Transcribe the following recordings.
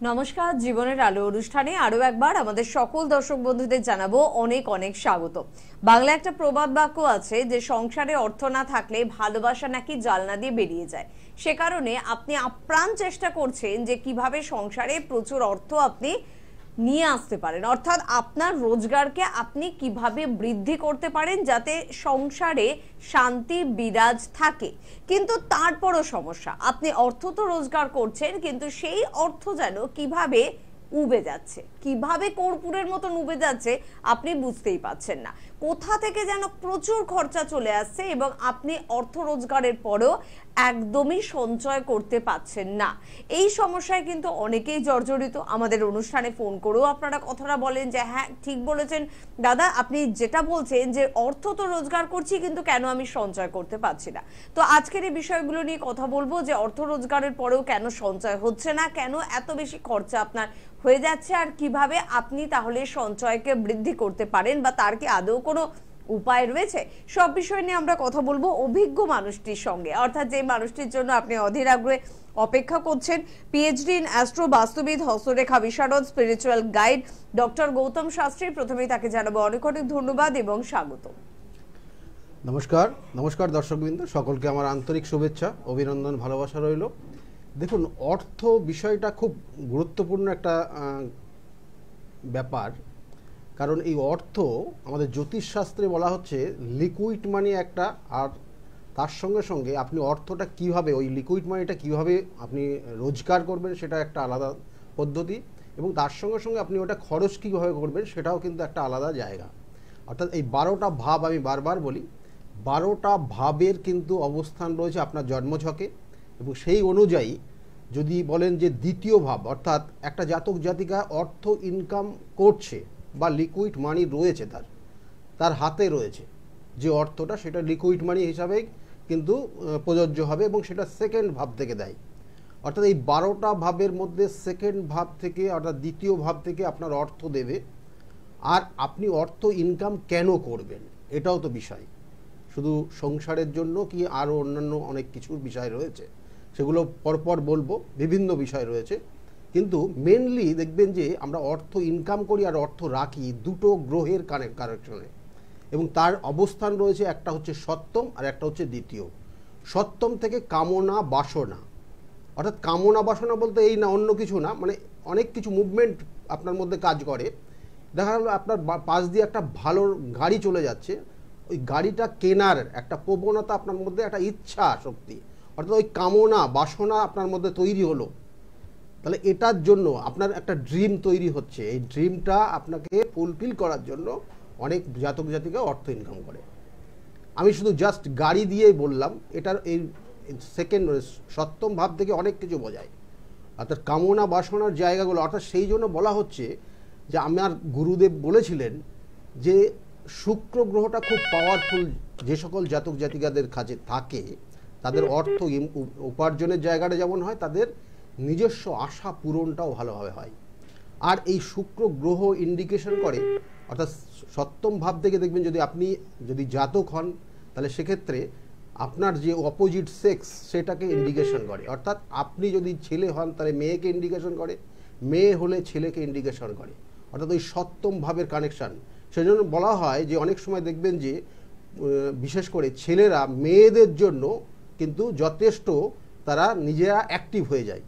নমস্কার, জীবনের আলো অনুষ্ঠানে আরো একবার আমাদের সকল দর্শক বন্ধুদের জানাবো অনেক অনেক স্বাগত। বাংলা একটা প্রবাদ বাক্য আছে যে সংসারে অর্থ না থাকলে ভালোবাসা নাকি জানলা দিয়ে বেরিয়ে যায়। সে কারণে আপনি আপ্রাণ চেষ্টা করছেন যে কিভাবে সংসারে প্রচুর অর্থ আপনি নিয়ে আসতে পারেন, অর্থাৎ আপনার রোজগারকে আপনি কিভাবে বৃদ্ধি করতে পারেন যাতে সংসারে শান্তি বিরাজ থাকে। কিন্তু তারপরও সমস্যা, আপনি অর্থ তো রোজগার করছেন কিন্তু সেই অর্থ যেন কিভাবে উবে যাচ্ছে, কিভাবে কর্পূরের মতন উবে যাচ্ছে আপনি বুঝতেই পাচ্ছেন না। কোথা থেকে যেন প্রচুর খরচা চলে আসছে এবং আপনি অর্থ রোজগারের পরেও একদমই সঞ্চয় করতে পাচ্ছেন না। এই সমস্যায় কিন্তু অনেকেই জর্জরিত। আমাদের অনুষ্ঠানে ফোন করেও আপনারা কথাটা বলেন যে হ্যাঁ ঠিক বলেছেন দাদা, আপনি যেটা বলছেন যে অর্থ তো রোজগার করছি কিন্তু কেন আমি সঞ্চয় করতে পারছি না। তো আজকের এই বিষয়গুলো নিয়ে কথা বলবো যে অর্থ রোজগারের পরেও কেন সঞ্চয় হচ্ছে না, কেন এত বেশি খরচা আপনার হয়ে যাচ্ছে, আর কিভাবে আপনি তাহলে সঞ্চয়কে বৃদ্ধি করতে পারেন বা তার কি আদৌ কোনো উপায় রয়েছে। সব বিষয় নিয়ে আমরা কথা বলবো অভিজ্ঞ মানুষটির সঙ্গে, অর্থাৎ যে মানুষটির জন্য আপনি অধীর আগ্রহে অপেক্ষা করছেন। পিএইচডি ইন অ্যাস্ট্রো, বাস্তুবিদ, হস্তরেখা বিশারদ, spiritual guide doctor Gautam Shastri. প্রথমেই তাকে জানাবো অনেক অনেক ধন্যবাদ এবং স্বাগত। নমস্কার নমস্কার দর্শকবৃন্দ, সকলকে আমার আন্তরিক শুভেচ্ছা, অভিনন্দন, ভালোবাসা রইল। দেখুন, অর্থ বিষয়টা খুব গুরুত্বপূর্ণ একটা ব্যাপার, কারণ এই অর্থ আমাদের জ্যোতিষশাস্ত্রে বলা হচ্ছে লিকুইড মানি একটা, আর তার সঙ্গে সঙ্গে আপনি অর্থটা কিভাবে, ওই লিকুইড মানিটা কিভাবে আপনি রোজগার করবেন সেটা একটা আলাদা পদ্ধতি, এবং তার সঙ্গে সঙ্গে আপনি ওটা খরচ কীভাবে করবেন সেটাও কিন্তু একটা আলাদা জায়গা। অর্থাৎ এই 12টা ভাব, আমি বারবার বলি 12টা ভাবের কিন্তু অবস্থান রয়েছে আপনার জন্মছকে, এবং সেই অনুযায়ী যদি বলেন যে দ্বিতীয় ভাব, অর্থাৎ একটা জাতক জাতিকা অর্থ ইনকাম করছে বা লিকুইড মানি রয়েছে, তার হাতে রয়েছে যে অর্থটা, সেটা লিকুইড মানি হিসাবেই কিন্তু প্রযোজ্য হবে, এবং সেটা সেকেন্ড ভাব থেকে দেয়। অর্থাৎ এই 12টা ভাবের মধ্যে সেকেন্ড ভাব থেকে, অর্থাৎ দ্বিতীয় ভাব থেকে আপনার অর্থ দেবে। আর আপনি অর্থ ইনকাম কেন করবেন এটাও তো বিষয়, শুধু সংসারের জন্য কি আরও অন্যান্য অনেক কিছুর বিষয় রয়েছে, সেগুলো পরপর বলবো, বিভিন্ন বিষয় রয়েছে। কিন্তু মেনলি দেখবেন যে আমরা অর্থ ইনকাম করি আর অর্থ রাখি দুটো গ্রহের কানেকশনে, এবং তার অবস্থান রয়েছে, একটা হচ্ছে সপ্তম আর একটা হচ্ছে দ্বিতীয়। সপ্তম থেকে কামনা বাসনা, অর্থাৎ কামনা বাসনা বলতে এই না, অন্য কিছু না, মানে অনেক কিছু মুভমেন্ট আপনার মধ্যে কাজ করে। দেখা গেল আপনার পাশ দিয়ে একটা ভালো গাড়ি চলে যাচ্ছে, ওই গাড়িটা কেনার একটা প্রবণতা আপনার মধ্যে, একটা ইচ্ছা শক্তি, অর্থাৎ ওই কামনা বাসনা আপনার মধ্যে তৈরি হলো। তাহলে এটার জন্য আপনার একটা ড্রিম তৈরি হচ্ছে, এই ড্রিমটা আপনাকে ফুলফিল করার জন্য অনেক জাতক জাতিকা অর্থ ইনকাম করে। আমি শুধু জাস্ট গাড়ি দিয়েই বললাম, এটার এই সেকেন্ড সপ্তম ভাব থেকে অনেক কিছু বোঝায়, অর্থাৎ কামনা বাসনার জায়গাগুলো। অর্থাৎ সেই জন্য বলা হচ্ছে যে আমার গুরুদেব বলেছিলেন যে শুক্র গ্রহটা খুব পাওয়ারফুল, যে সকল জাতক জাতিকাদের কাছে থাকে তাদের অর্থ উপার্জনের জায়গাটা যেমন হয়, তাদের নিজস্ব আশা পূরণটাও ভালোভাবে হয়। আর এই শুক্র গ্রহ ইন্ডিকেশন করে, অর্থাৎ সপ্তম ভাব থেকে দেখবেন যদি জাতক হন, তাহলে সেক্ষেত্রে আপনার যে অপোজিট সেক্স সেটাকে ইন্ডিকেশন করে। অর্থাৎ আপনি যদি ছেলে হন তাহলে মেয়েকে ইন্ডিকেশন করে, মেয়ে হলে ছেলেকে ইন্ডিকেশন করে, অর্থাৎ ওই সপ্তম ভাবের কানেকশান। সেজন্য বলা হয় যে অনেক সময় দেখবেন যে বিশেষ করে ছেলেরা মেয়েদের জন্য কিন্তু যথেষ্ট তারা নিজেরা অ্যাক্টিভ হয়ে যায়,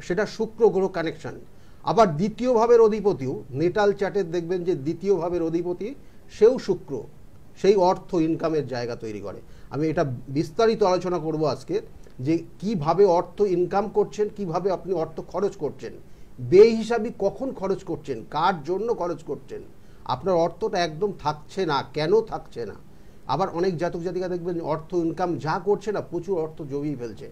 সেটা শুক্র গ্রহ কানেকশান। আবার দ্বিতীয় ভাবের অধিপতিও নেটাল চার্টের দেখবেন যে দ্বিতীয় ভাবের অধিপতি সেও শুক্র, সেই অর্থ ইনকামের জায়গা তৈরি করে। আমি এটা বিস্তারিত আলোচনা করব আজকে, যে কিভাবে অর্থ ইনকাম করছেন, কিভাবে আপনি অর্থ খরচ করছেন, বেহিসাবি কখন খরচ করছেন, কার জন্য খরচ করছেন, আপনার অর্থটা একদম থাকছে না, কেন থাকছে না। আবার অনেক জাতক জাতিকা দেখবেন অর্থ ইনকাম যা করছে না, প্রচুর অর্থ জমিয়ে ফেলছে,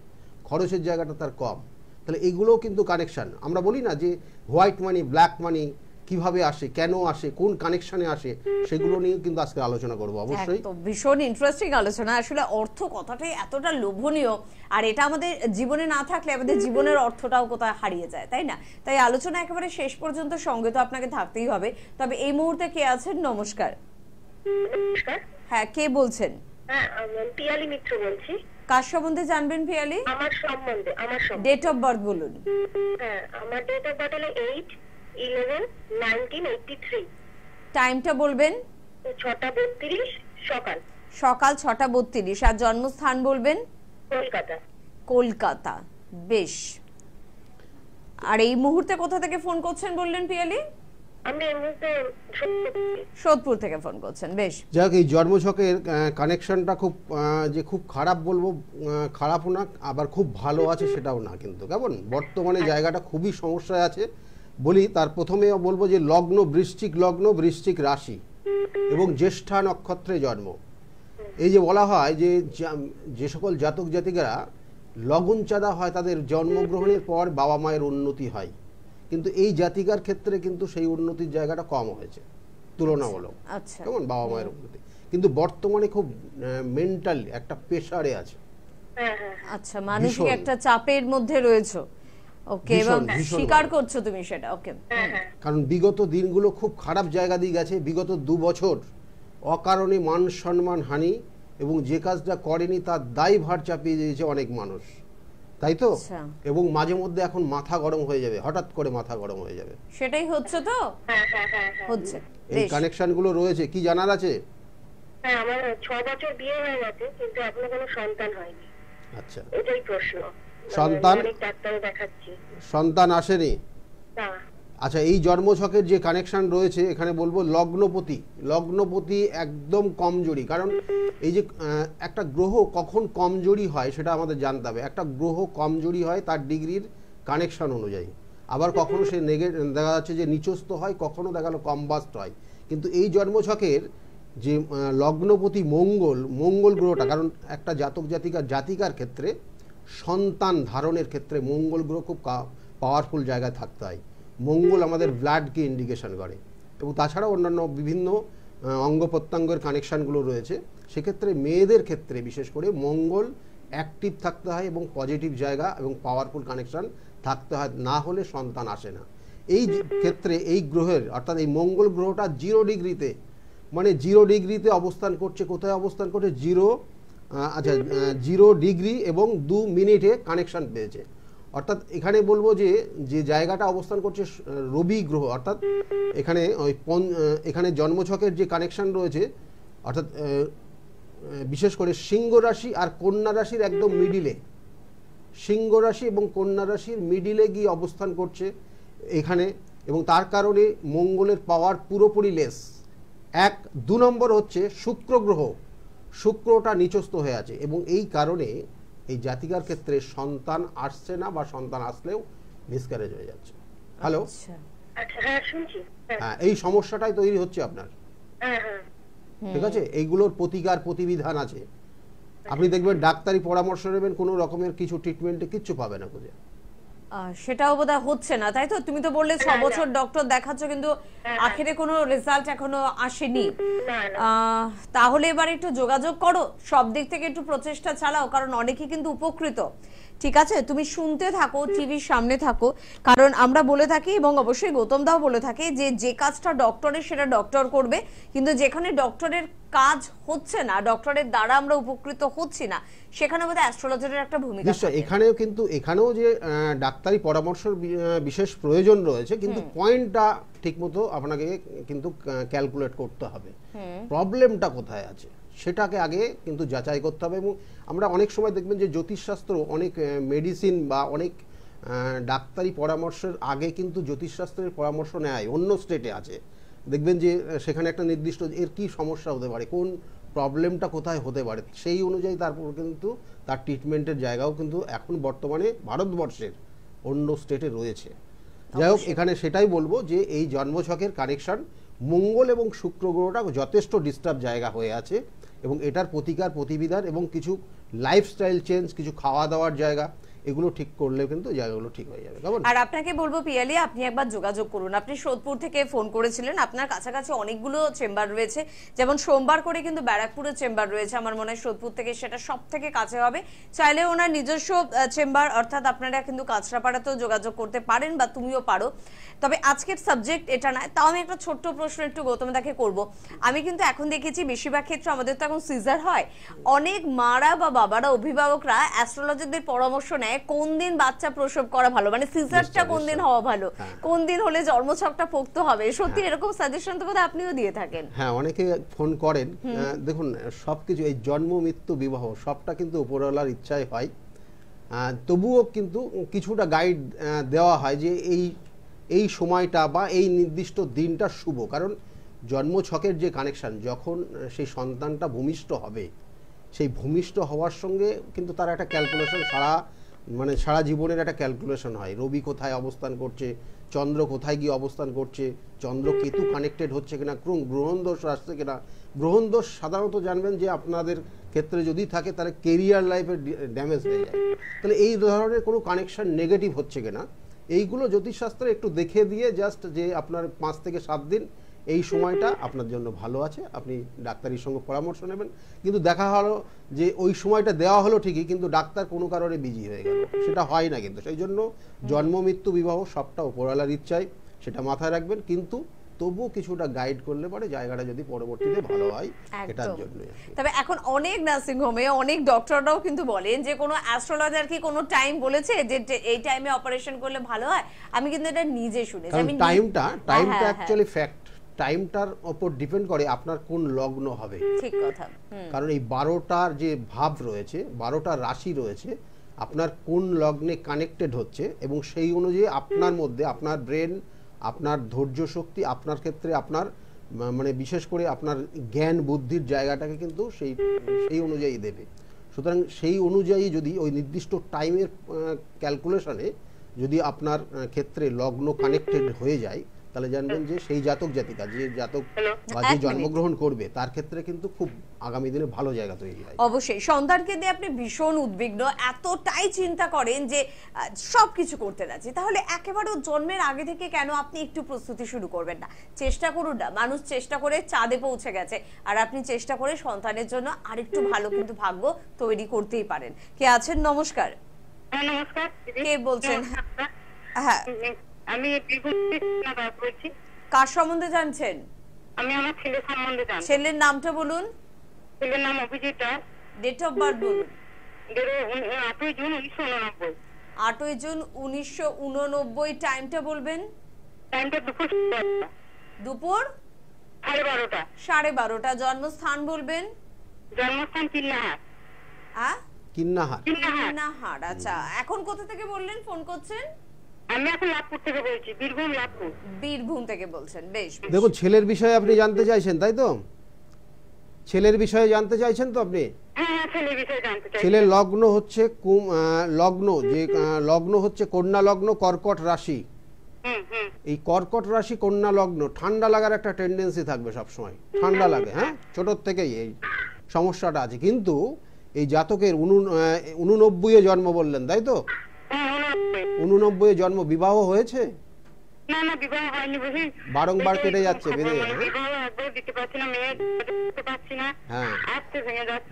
খরচের জায়গাটা তার কম। তাহলে এগুলোও কিন্তু কানেকশান। আমরা বলি না যে হোয়াইট মানি ব্ল্যাক মানি কিভাবে আসে, কেন আসে, কোন কানেকশনে আসে, সেগুলো নিয়ে কিন্তু আজকে আলোচনা করব। অবশ্যই তো ভীষণ ইন্টারেস্টিং আলোচনা। আসলে অর্থ কথাটাই এতটা লোভনীয়, আর এটা আমাদের জীবনে না থাকলে আমাদের জীবনের অর্থটাও কোথায় হারিয়ে যায়, তাই না? তাই আলোচনা একেবারে শেষ পর্যন্ত সঙ্গে তো আপনাকে থাকতেই হবে। তবে এই মুহূর্তে কে আছেন? নমস্কার। নমস্কার। হ্যাঁ, কে বলছেন? হ্যাঁ, আমি পিয়ালি মিত্র বলছি। কার সম্বন্ধে জানবেন পিয়ালি? আমার সম্বন্ধে। ডেট অফ বার্থ বলুন। হ্যাঁ, আমার ডেট অফ বার্থ হলো 8/11/1983। টাইমটা বলবেন। 6:32 সকাল। সকাল 6:32। আর জন্মস্থান বলবেন? কলকাতা। কলকাতা, বেশ। আর এই মুহূর্তে কোথা থেকে ফোন করছেন বললেন পিয়ালি? আমি এই মুহূর্তে সোদপুর থেকে ফোন করছেন, বেশ। যাক, এই জন্মছকের কানেকশনটা খুব খারাপ বলবো, খারাপও না, আবার খুব ভালো আছে সেটাও না, কিন্তু কেমন বর্তমানে জায়গাটা খুবই সমস্যায় আছে বলি। তার প্রথমে বলবো যে লগ্ন বৃশ্চিক রাশি এবং জ্যেষ্ঠা নক্ষত্রে জন্ম। এই যে বলা হয় যে সকল জাতক জাতিকারা লগন চাঁদা হয় তাদের জন্মগ্রহণের পর বাবা মায়ের উন্নতি হয়, কিন্তু এই জাতিকার ক্ষেত্রে কিন্তু সেই উন্নতির জায়গাটা কম হয়েছে তুলনামূলক। আচ্ছা, কেমন বাবা মায়ের উন্নতি, কিন্তু বর্তমানে খুব মেন্টাল একটা প্রেসারে আছে। আচ্ছা, মানসিক একটা চাপের মধ্যে রয়েছে। ওকে, এবং স্বীকার করছো তুমি সেটা। ওকে, কারণ বিগত দিনগুলো খুব খারাপ জায়গা দিয়ে গেছে। বিগত 2 বছর অকারণে মান সম্মান হানি এবং যে কাজটা করেনি তার দায়ভার চাপিয়ে দিয়েছে অনেক মানুষ, তাই তো? এবং মাঝে মধ্যে এখন মাথা গরম হয়ে যাবে, হঠাৎ করে মাথা গরম হয়ে যাবে। সেটাই হচ্ছে তো, হচ্ছে। এই কানেকশনগুলো রয়েছে, কি জানার আছে? হ্যাঁ, আমার 6 বছর বিয়ে হয়ে গেছে, কিন্তু এখনো কোনো সন্তান হয়নি। আচ্ছা, এটাই প্রশ্ন। সন্তান অনেক ডাক্তার দেখাচ্ছি, সন্তান আসেনি। না। আচ্ছা, এই জন্মছকের যে কানেকশন রয়েছে এখানে বলবো লগ্নপতি একদম কমজোরি। কারণ এই যে একটা গ্রহ কখন কমজোরি হয় সেটা আমাদের জানতে হবে। একটা গ্রহ কমজোরি হয় তার ডিগ্রির কানেকশন অনুযায়ী, আবার কখনো সে দেখা যাচ্ছে যে নিচস্থ হয়, কখনো দেখা গেল কম্বাস্ট হয়। কিন্তু এই জন্মছকের যে লগ্নপতি মঙ্গল গ্রহটা, কারণ একটা জাতিকার ক্ষেত্রে সন্তান ধারণের ক্ষেত্রে মঙ্গল গ্রহ খুব পাওয়ারফুল জায়গায় থাকতে হয়। মঙ্গল আমাদের ব্লাডকে ইন্ডিকেশন করে, এবং তাছাড়াও অন্যান্য বিভিন্ন অঙ্গ প্রত্যঙ্গের কানেকশানগুলো রয়েছে। সেক্ষেত্রে মেয়েদের ক্ষেত্রে বিশেষ করে মঙ্গল অ্যাক্টিভ থাকতে হয় এবং পজিটিভ জায়গা এবং পাওয়ারফুল কানেকশান থাকতে হয়, না হলে সন্তান আসে না। এই ক্ষেত্রে এই গ্রহের অর্থাৎ এই মঙ্গল গ্রহটা 0 ডিগ্রিতে, মানে 0 ডিগ্রিতে অবস্থান করছে। কোথায় অবস্থান করছে? 0 ডিগ্রি এবং 2 মিনিটে কানেকশান পেয়েছে। অর্থাৎ এখানে বলবো যে জায়গাটা অবস্থান করছে রবি গ্রহ, অর্থাৎ এখানে জন্মছকের যে কানেকশন রয়েছে, অর্থাৎ বিশেষ করে সিংহ রাশি আর কন্যা রাশির একদম মিডিলে, সিংহ রাশি এবং কন্যা রাশির মিডিলে গিয়ে অবস্থান করছে এখানে, এবং তার কারণে মঙ্গলের পাওয়ার পুরোপুরি লেস। 2 নম্বর হচ্ছে শুক্রটা নিচস্থ হয়ে আছে, এবং এই কারণে এই জাতিকার ক্ষেত্রে সন্তান আসছে না, বা সন্তান আসলেও মিসক্যারেজ হয়ে যাচ্ছে। হ্যালো, হ্যাঁ শুনছি। হ্যাঁ, এই সমস্যাটাই তৈরি হচ্ছে আপনার। ঠিক আছে, এইগুলোর প্রতিবিধান আছে। আপনি দেখবেন ডাক্তারি পরামর্শ নেবেন, কোনো রকমের কিছু ট্রিটমেন্টে কিচ্ছু পাবে না খুঁজে। সেটাও বোধহয় হচ্ছে না, তাই তো? তুমি তো বললে 6 বছর ডক্টর দেখাচ্ছ, কিন্তু আখেরে কোনো রেজাল্ট এখনো আসেনি। তাহলে এবার একটু যোগাযোগ করো, সব দিক থেকে একটু প্রচেষ্টা চালাও, কারণ অনেকেই কিন্তু উপকৃত। ঠিক আছে, তুমি শুনতে থাকো, টিভির সামনে থাকো, কারণ আমরা বলে থাকি এবং অবশ্যই গৌতম দাও বলে থাকে যে কাজটা ডক্টরের সেটা ডক্টর করবে, কিন্তু যেখানে ডক্টরের কাজ হচ্ছে না, ডক্টরের দ্বারা আমরা উপকৃত হচ্ছি না, সেখানে বোধহয় অ্যাস্ট্রোলজারের একটা ভূমিকা নিশ্চয়। এখানেও যে ডাক্তারি পরামর্শের বিশেষ প্রয়োজন রয়েছে, কিন্তু পয়েন্টটা ঠিকমতো আপনাকে কিন্তু ক্যালকুলেট করতে হবে, প্রবলেমটা কোথায় আছে সেটাকে আগে কিন্তু যাচাই করতে হবে। এবং আমরা অনেক সময় দেখবেন যে জ্যোতিষশাস্ত্র অনেক মেডিসিন বা অনেক ডাক্তারি পরামর্শের আগে কিন্তু জ্যোতিষশাস্ত্রের পরামর্শ নেয় অন্য স্টেটে আছে। দেখবেন যে সেখানে একটা নির্দিষ্ট এর কি সমস্যা হতে পারে, কোন প্রবলেমটা কোথায় হতে পারে, সেই অনুযায়ী তারপর কিন্তু তার ট্রিটমেন্টের জায়গাও কিন্তু এখন বর্তমানে ভারতবর্ষের অন্য স্টেটে রয়েছে। যাই হোক, এখানে সেটাই বলবো যে এই জন্মছকের কানেকশন মঙ্গল এবং শুক্র গ্রহটা যথেষ্ট ডিস্টার্ব জায়গা হয়ে আছে, এবং এটার প্রতিবিধান এবং কিছু লাইফস্টাইল চেঞ্জ, কিছু খাওয়া দাওয়ার জায়গা, এগুলো ঠিক করলে কিন্তু জায়গাগুলো ঠিক হয়ে যাবে। কেমন? আর আপনাকে বলবো পিয়ালি, আপনি একবার যোগাযোগ করুন। আপনি সোদপুর থেকে ফোন করেছিলেন, আপনার কাছাকাছি অনেকগুলো চেম্বার রয়েছে, যেমন সোমবার করে কিন্তু ব্যারাকপুরের চেম্বার রয়েছে, আমার মনে হয় সোদপুর থেকে সেটা সব থেকে কাছে হবে। চাইলে ওনার নিজস্ব চেম্বার অর্থাৎ আপনারা কিন্তু কাঁচরাপাড়াতেও যোগাযোগ করতে পারেন, বা তুমিও পারো। তবে আজকের সাবজেক্ট এটা নয়, তাও আমি একটা ছোট্ট প্রশ্ন একটু গৌতমদাকে করব। আমি কিন্তু এখন দেখেছি বেশিরভাগ ক্ষেত্রে আমাদের তো এখন সিজার হয়, অনেক মারা বা বাবারা অভিভাবকরা অ্যাস্ট্রোলজারদের পরামর্শ নেয় কোন দিন বাচ্চা প্রসব করা ভালো, মানে সিজারটা কোন দিন হওয়া ভালো, কোন দিন হলে জন্মছকটা পোক্ত হবে। সত্যি এরকম সাজেশন তো বোধহয় আপনিও দিয়ে থাকেন। হ্যাঁ, অনেকে ফোন করেন। দেখুন, সবকিছু এই জন্ম মৃত্যু বিবাহ সবটা কিন্তু উপরওয়ালার ইচ্ছায় হয়, তবুও কিন্তু কিছুটা গাইড দেওয়া হয় যে এই সময়টা বা এই নির্দিষ্ট দিনটা শুভ। কারণ জন্মছকের যে কানেকশান, যখন সেই সন্তানটা ভূমিষ্ঠ হবে, সেই ভূমিষ্ঠ হওয়ার সঙ্গে কিন্তু তার একটা ক্যালকুলেশন সারা জীবনের একটা ক্যালকুলেশন হয়। রবি কোথায় অবস্থান করছে, চন্দ্র কোথায় গিয়ে অবস্থান করছে, চন্দ্র কেতু কানেক্টেড হচ্ছে কিনা, গ্রহণ দোষ আসছে কিনা। গ্রহণ দোষ সাধারণত জানবেন যে আপনাদের ক্ষেত্রে যদি থাকে তাহলে কেরিয়ার লাইফে ড্যামেজ হয়ে যায়। তাহলে এই ধরনের কোনো কানেকশন নেগেটিভ হচ্ছে কিনা, এইগুলো জ্যোতিষশাস্ত্রে একটু দেখে দিয়ে জাস্ট যে আপনার 5 থেকে 7 দিন এই সময়টা আপনার জন্য ভালো আছে, আপনি ডাক্তারের সঙ্গে পরামর্শ নেবেন। কিন্তু দেখা হলো যে ওই সময়টা দেওয়া হলো ঠিকই, কিন্তু ডাক্তার কোনো কারণে বিজি হয়ে গেল, সেটা হয় না। কিন্তু সেই জন্য জন্ম মৃত্যু বিবাহ সবটা উপরওয়ালার ইচ্ছায়, সেটা মাথায় রাখবেন। কিন্তু তবুও কিছুটা গাইড করলে পরে জায়গাটা যদি পরবর্তীতে ভালো হয়, এটার জন্য। তবে এখন অনেক নার্সিং হোমে অনেক ডক্টররাও কিন্তু বলেন যে কোনো অ্যাস্ট্রোলজার কি কোনো টাইম বলেছে যে এই টাইমে অপারেশন করলে ভালো হয়। আমি কিন্তু এটা নিজে শুনেছি। আমি টাইমটা অ্যাকচুয়ালি ফ্যাক্ট, টাইমটার উপর ডিপেন্ড করে আপনার কোন লগ্ন হবে। ঠিক কথা। কারণ এই 12টার যে ভাব রয়েছে, 12টা রাশি রয়েছে, আপনার কোন লগ্নে কানেক্টেড হচ্ছে, এবং সেই অনুযায়ী আপনার মধ্যে আপনার ব্রেন, আপনার ধৈর্য শক্তি, আপনার ক্ষেত্রে আপনার মানে বিশেষ করে আপনার জ্ঞান বুদ্ধির জায়গাটাকে কিন্তু সেই অনুযায়ী দেবে। সুতরাং সেই অনুযায়ী যদি ওই নির্দিষ্ট টাইমের ক্যালকুলেশনে যদি আপনার ক্ষেত্রে লগ্ন কানেক্টেড হয়ে যায়, তাহলে জানবেন যে সেই জাতক জাতিকা যে জাতক বা যে জন্মগ্রহণ করবে তার ক্ষেত্রে কিন্তু খুব আগামী দিনে ভালো জায়গা তৈরি হয়। অবশ্যই সন্তানকে দিয়ে আপনি ভীষণ উদ্বিগ্ন, এতটাই চিন্তা করেন যে সবকিছু করতে রাজি, তাহলে একেবারে জন্মের আগে থেকে কেন আপনি একটু প্রস্তুতি শুরু করবেন না? চেষ্টা করুন না। মানুষ চেষ্টা করে চাঁদে পৌঁছে গেছে, আর আপনি চেষ্টা করে সন্তানের জন্য আরেকটু ভালো কিন্তু ভাগ্য তৈরি করতেই পারেন। কে আছেন? নমস্কার। নমস্কার। কে বলছেন? হ্যাঁ, আমি বলছি। কার সম্বন্ধে জানছেন? আমি আমার ছেলের সম্বন্ধে জানছি। ছেলের নামটা বলুন। ছেলের নাম Abhijit Das. Date of birth বলুন। 8 জুন 1989। 8 জুন 1989। টাইমটা বলবেন। টাইমটা দুপুর 12:30। 12:30। জন্মস্থান বলবেন। জন্মস্থান কিন্নাহার। হ্যাঁ, কিন্নাহার। আচ্ছা, এখন কোথা থেকে বললেন ফোন করছেন? আমি এখন লাভপুর থেকে বলছি, বীরভূম থেকে বলছেন। বেশ। দেখুন, ছেলের বিষয়ে আপনি জানতে চাইছেন, তাই তো? ছেলের বিষয়ে জানতে চাইছেন তো আপনি? হ্যাঁ, ছেলের বিষয়ে জানতে চাই। ছেলের লগ্ন হচ্ছে লগ্ন হচ্ছে কন্যা লগ্ন, কর্কট রাশি। এই কর্কট রাশি কন্যা লগ্ন, ঠান্ডা লাগার একটা টেন্ডেন্সি থাকবে সবসময়, ঠান্ডা লাগে। হ্যাঁ, ছোটোর থেকেই এই সমস্যাটা আছে। কিন্তু এই জাতকের 89-এ জন্ম বললেন, তাই তো? 89-এ জন্ম। বিবাহ হয়েছে? না, বিবাহ হয়নি। বারংবার কেটে যাচ্ছে, বেঁধে যাচ্ছে। বিবাহ একবার দিতে পারছি না, মেয়ে দিতে পারছি না। হ্যাঁ, আসছে ভেঙে যাচ্ছে।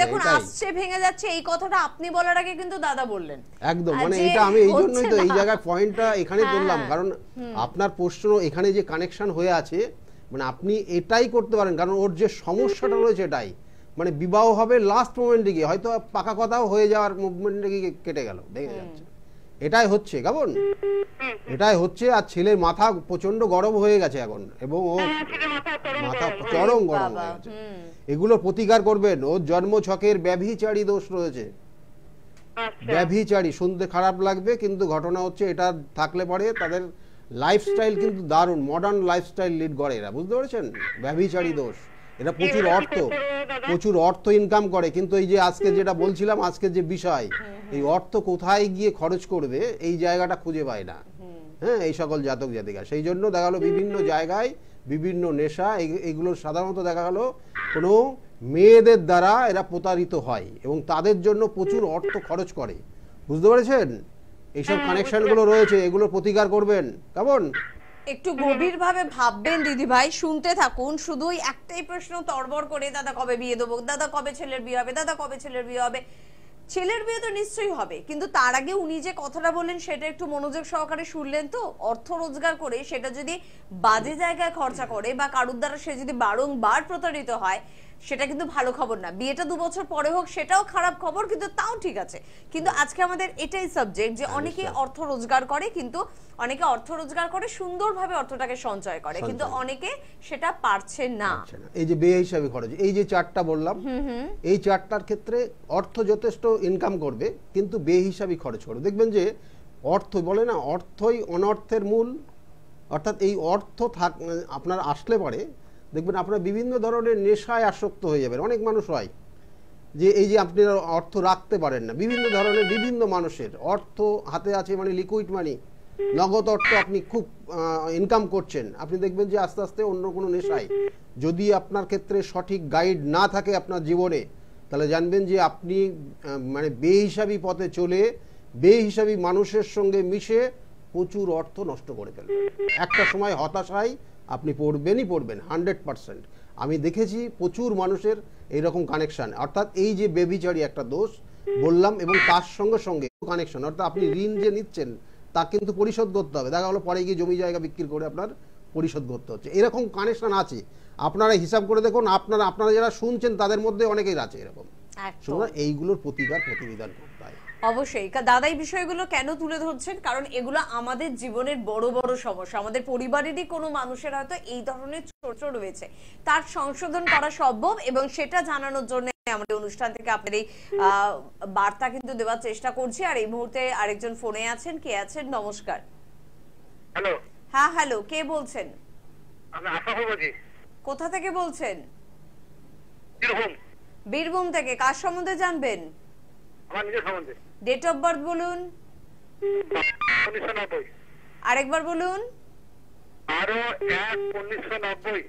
দেখুন, আসছে ভেঙে যাচ্ছে, এই কথাটা আপনি বলার আগে কিন্তু দাদা বললেন। একদম, মানে এটা আমি এই জন্যই তো এই জায়গায় পয়েন্টটা এখানে তুললাম, কারণ আপনার প্রশ্ন এখানে যে কানেকশন হয়ে আছে, মানে আপনি এটাই করতে পারেন। কারণ ওর যে সমস্যাটা রয়েছে এটাই, মানে বিবাহ হবে লাস্ট মোমেন্টে গিয়ে, হয়তো পাকা কথাও হয়ে যাওয়ার মুভমেন্টে গিয়ে কেটে গেল, ভেঙে যাচ্ছে। এটাই হচ্ছে, কেমন এটাই হচ্ছে। আর ছেলের মাথা প্রচন্ড গরম হয়ে গেছে এখন, এবং ও মাথা চরম গরম হয়ে গেছে। এগুলো প্রতিকার করবেন। ওর জন্ম ছকের ব্যভিচারী দোষ রয়েছে। ব্যভিচারী শুনতে খারাপ লাগবে, কিন্তু ঘটনা হচ্ছে এটা থাকলে পরে তাদের লাইফস্টাইল কিন্তু দারুণ মডার্ন লাইফস্টাইল লিড করে এরা, বুঝতে পেরেছেন? ব্যভিচারী দোষ, এরা প্রচুর অর্থ ইনকাম করে, কিন্তু এই যে আজকে যেটা বলছিলাম, আজকে যে বিষয়, এই অর্থ কোথায় গিয়ে খরচ করবে এই জায়গাটা খুঁজে পায় না। হ্যাঁ, এই সকল জাতক জাতিকা, সেই জন্য দেখা গেলো বিভিন্ন জায়গায় বিভিন্ন নেশা, এগুলো সাধারণত দেখা গেলো কোনো মেয়েদের দ্বারা এরা প্রতারিত হয়, এবং তাদের জন্য প্রচুর অর্থ খরচ করে। বুঝতে পেরেছেন? এইসব কানেকশনগুলো রয়েছে, এগুলোর প্রতিকার করবেন, কেমন? একটু গভীরভাবে ভাববেন দিদি ভাই, শুনতে থাকুন। শুধুই একটাই প্রশ্ন তরবর করে, দাদা কবে বিয়ে দেবো, দাদা কবে ছেলের বিয়ে হবে, দাদা কবে ছেলের বিয়ে হবে। ছেলের বিয়ে তো নিশ্চয়ই হবে, কিন্তু তার আগে উনি যে কথাটা বললেন সেটা একটু মনোযোগ সহকারে শুনলেন তো? অর্থ রোজগার করে সেটা যদি বাজে জায়গায় খরচা করে বা কারুর দ্বারা সে যদি বারংবার প্রতারিত হয়, সেটা কিন্তু ভালো খবর না। বিয়েটা 2 বছর পরে হোক সেটাও খারাপ খবর, কিন্তু তাও ঠিক আছে। কিন্তু আজকে আমাদের এটাই সাবজেক্ট যে অনেকে অর্থ রোজগার করে, কিন্তু অনেকে অর্থ রোজগার করে সুন্দরভাবে অর্থটাকে সঞ্চয় করে, কিন্তু অনেকে সেটা পারছে না। এই যে বেহিসাবি খরচ, এই যে চারটা বললাম, এই চারটার ক্ষেত্রে অর্থ যথেষ্ট ইনকাম করবে, কিন্তু বেহিসাবি খরচ করবে। দেখবেন যে অর্থ বলে না, অর্থই অনর্থের মূল। অর্থাৎ এই অর্থ আপনার আসলে পরে দেখবেন আপনার বিভিন্ন ধরনের নেশায় আসক্ত হয়ে যাবেন। অনেক মানুষ হয় যে এই যে আপনি অর্থ রাখতে পারেন না, বিভিন্ন ধরনের বিভিন্ন মানুষের অর্থ হাতে আছে, মানে লিকুইড মানি, নগদ অর্থ আপনি খুব ইনকাম করছেন, আপনি দেখবেন যে আস্তে আস্তে অন্য কোনো নেশায়, যদি আপনার ক্ষেত্রে সঠিক গাইড না থাকে আপনার জীবনে, তাহলে জানবেন যে আপনি মানে বেহিসাবি পথে চলে বেহিসাবি মানুষের সঙ্গে মিশে প্রচুর অর্থ নষ্ট করে ফেলবেন। একটা সময় হতাশায় আপনি পড়বেনই পড়বেন 100%। আমি দেখেছি প্রচুর মানুষের এইরকম কানেকশন। অর্থাৎ এই যে বেবিচারি একটা দোষ বললাম, এবং তার সঙ্গে সঙ্গে কানেকশন, অর্থাৎ আপনি ঋণ যে নিচ্ছেন তা কিন্তু পরিশোধ করতে হবে। দেখা গেলো পরে গিয়ে জমি জায়গা বিক্রি করে আপনার পরিশোধ করতে হচ্ছে। এরকম কানেকশন আছে, আপনারা হিসাব করে দেখুন। আপনারা যারা শুনছেন তাদের মধ্যে অনেকেই আছে এরকম। সুতরাং এইগুলোর প্রতিবিধান করতে হয় অবশ্যই। দাদা এই বিষয়গুলো কেন তুলে ধরছেন? কারণ এগুলো আমাদের জীবনের বড় বড় সমস্যা। আমাদের পরিবারেরই কোনো মানুষের হয়তো এই ধরনের চরিত্র রয়েছে, তার সংশোধন করা সম্ভব, এবং সেটা জানানোর জন্য আমাদের অনুষ্ঠান থেকে আপনার এই বার্তা কিন্তু দেওয়ার চেষ্টা করছি। আর এই মুহূর্তে আরেকজন ফোনে আছেন। কে আছেন? নমস্কার। হ্যালো। হ্যাঁ হ্যালো, কে বলছেন? আমি আশরাফ বলছি। কোথা থেকে বলছেন? বীরভূম। বীরভূম থেকে। কার সম্বন্ধে জানবেন? আমার নিজের সম্বন্ধে। ডেট অফ বার্থ বলুন। 1990। আরেকবার বলুন। 12/1/1990।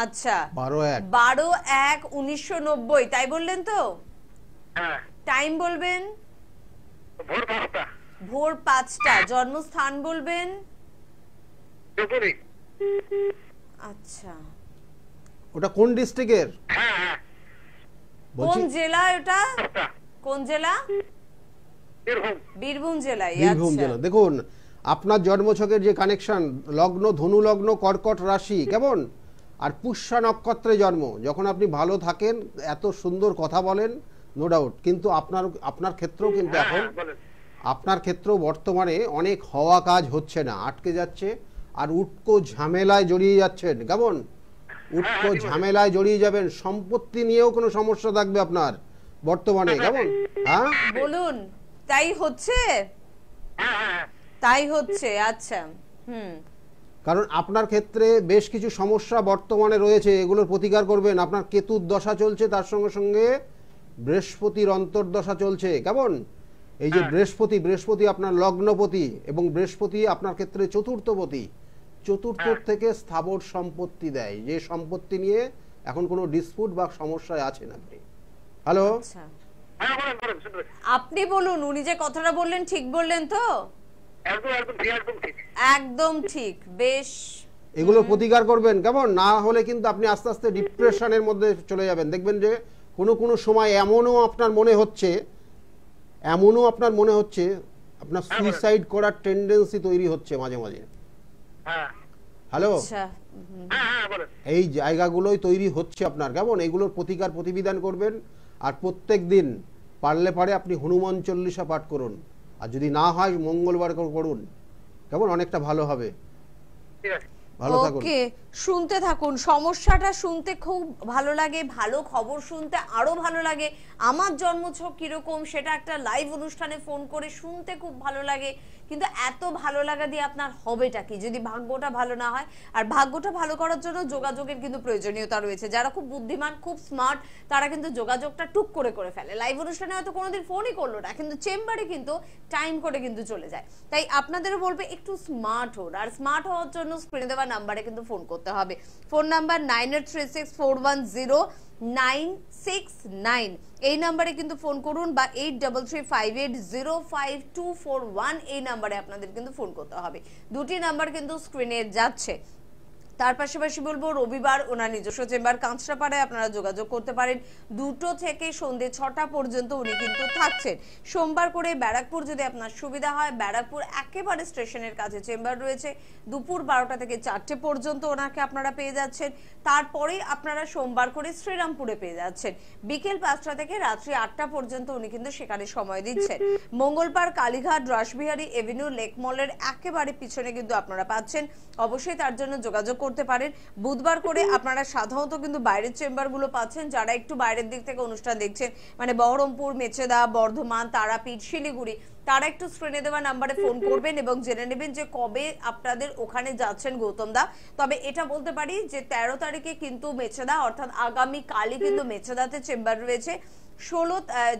আচ্ছা, 12/1/1990। 12/1/1990 তাই বললেন তো? হ্যাঁ। টাইম বলবেন? ভোর 5টা। ভোর 5টা। জন্মস্থান বলবেন? জয়পুরি। আচ্ছা, ওটা কোন ডিস্ট্রিক্টের? হ্যাঁ হ্যাঁ। কোন জেলা ওটা? কোন জেলা? বীরভূম। বীরভূম জেলায়। বীরভূম জেলা। দেখুন আপনার জন্মছকের যে কানেকশন, লগ্ন ধনু লগ্ন, কর্কট রাশি, কেমন? আর পুষ্যা নক্ষত্রে জন্ম। যখন আপনি ভালো থাকেন এত সুন্দর কথা বলেন, নো ডাউট, কিন্তু আপনার ক্ষেত্রেও কিন্তু এখন আপনার ক্ষেত্রেও বর্তমানে অনেক হওয়া কাজ হচ্ছে না, আটকে যাচ্ছে, আর উটকো ঝামেলায় জড়িয়ে যাচ্ছেন। কেমন? উটকো ঝামেলায় জড়িয়ে যাবেন, সম্পত্তি নিয়েও কোনো সমস্যা থাকবে আপনার বর্তমানে। কেমন? হ্যাঁ বলুন। তাই হচ্ছে? তাই হচ্ছে। আচ্ছা। কারণ আপনার ক্ষেত্রে বেশ কিছু সমস্যা বর্তমানে রয়েছে, এগুলোর প্রতিকার করবেন। আপনার কেতুর দশা চলছে, তার সঙ্গে সঙ্গে বৃহস্পতির অন্তর্দশা চলছে। কেমন? এই যে বৃহস্পতি আপনার লগ্নপতি, এবং বৃহস্পতি আপনার ক্ষেত্রে চতুর্থপতি। চতুর্থ থেকে স্থাবর সম্পত্তি দেয়, যে সম্পত্তি নিয়ে এখন কোনো ডিসপুট বা সমস্যায় আছেন আপনি। হ্যালো, আপনি বলুন। উনি যে কথাটা বললেন ঠিক বললেন তো? একদম ঠিক। বেশ, এগুলো প্রতিকার করবেন। কেমন? না হলে কিন্তু আপনি আস্তে আস্তে ডিপ্রেশনের মধ্যে চলে যাবেন। দেখবেন যে কোনো সময় এমনও আপনার মনে হচ্ছে আপনার সুইসাইড করার টেন্ডেন্সি তৈরি হচ্ছে মাঝে মাঝে। হ্যালো, এই জায়গাগুলোই তৈরি হচ্ছে আপনার। কেমন? এগুলোর প্রতিবিধান করবেন। আর প্রত্যেক দিন পারলে আপনি হনুমান চল্লিশা পাঠ করুন, আর যদি না হয় মঙ্গলবার করুন। কেমন? অনেকটা ভালো হবে। ভালো থাকুন। ওকে, শুনতে থাকুন। সমস্যাটা শুনতে খুব ভালো লাগে, ভালো খবর শুনতে আরো ভালো লাগে। আমার জন্মছক কিরকম সেটা একটা লাইভ অনুষ্ঠানে ফোন করে শুনতে খুব ভালো লাগে, কিন্তু এত ভালো লাগা দিয়ে আপনার হবেটা কি যদি ভাগ্যটা ভালো না হয়? আর ভাগ্যটা ভালো করার জন্য যোগাযোগের কিন্তু প্রয়োজনীয়তা রয়েছে। যারা খুব বুদ্ধিমান, খুব স্মার্ট, তারা কিন্তু যোগাযোগটা টুক করে ফেলে। লাইভ অনুষ্ঠানে হয়তো কোনোদিন ফোনই করলো না, কিন্তু চেম্বারে কিন্তু টাইম করে কিন্তু চলে যায়। তাই আপনাদেরও বলবে একটু স্মার্ট হন, আর স্মার্ট হওয়ার জন্য স্ক্রিনে দেওয়া নাম্বারে কিন্তু ফোন করতে হবে। ফোন নাম্বার 98364109 969 এই নাম্বারে কিন্তু ফোন করুন, বা 8335805241 এই নাম্বারে আপনাদের কিন্তু ফোন করতে হবে। দুটি নাম্বার কিন্তু স্ক্রিনে যাচ্ছে। তার পাশাপাশি বলবো রবিবার ওনার নিজস্ব চেম্বার কাঁচরাপাড়ায় আপনারা যোগাযোগ করতে পারেন। 2টো থেকে সন্ধ্যে 6টা পর্যন্ত উনি কিন্তু থাকছেন। সোমবার করে ব্যারাকপুর যদি আপনার সুবিধা হয়, ব্যারাকপুর একেবারে স্টেশনের কাছে চেম্বার রয়েছে। দুপুর 12টা থেকে 4টে পর্যন্ত ওনাকে আপনারা পেয়ে যাচ্ছেন। তারপরে আপনারা সোমবার করে শ্রীরামপুরে পেয়ে যাচ্ছেন। বিকেল 5টা থেকে রাত্রি 8টা পর্যন্ত উনি কিন্তু সেখানে সময় দিচ্ছেন। মঙ্গলবার কালীঘাট রাসবিহারী এভিনিউ লেক মলের একেবারে পিছনে কিন্তু আপনারা পাচ্ছেন। অবশ্যই তার জন্য যোগাযোগ করতে পারেন। বুধবার করে আপনারা সাধারণত কিন্তু বাইরের চেম্বারগুলো পাচ্ছেন। যারা একটু বাইরের দিক থেকে অনুষ্ঠান দেখছেন, মানে বহরমপুর, মেচেদা, বর্ধমান, তারাপীঠ, শিলিগুড়ি, তারা একটু স্ক্রিনে দেওয়া নাম্বারে ফোন করবেন এবং জেনে নেবেন যে কবে আপনাদের ওখানে যাচ্ছেন গৌতম দা। তবে এটা বলতে পারি যে 13 তারিখে কিন্তু মেচেদা, অর্থাৎ আগামী কালই কিন্তু মেচেদাতে চেম্বার রয়েছে।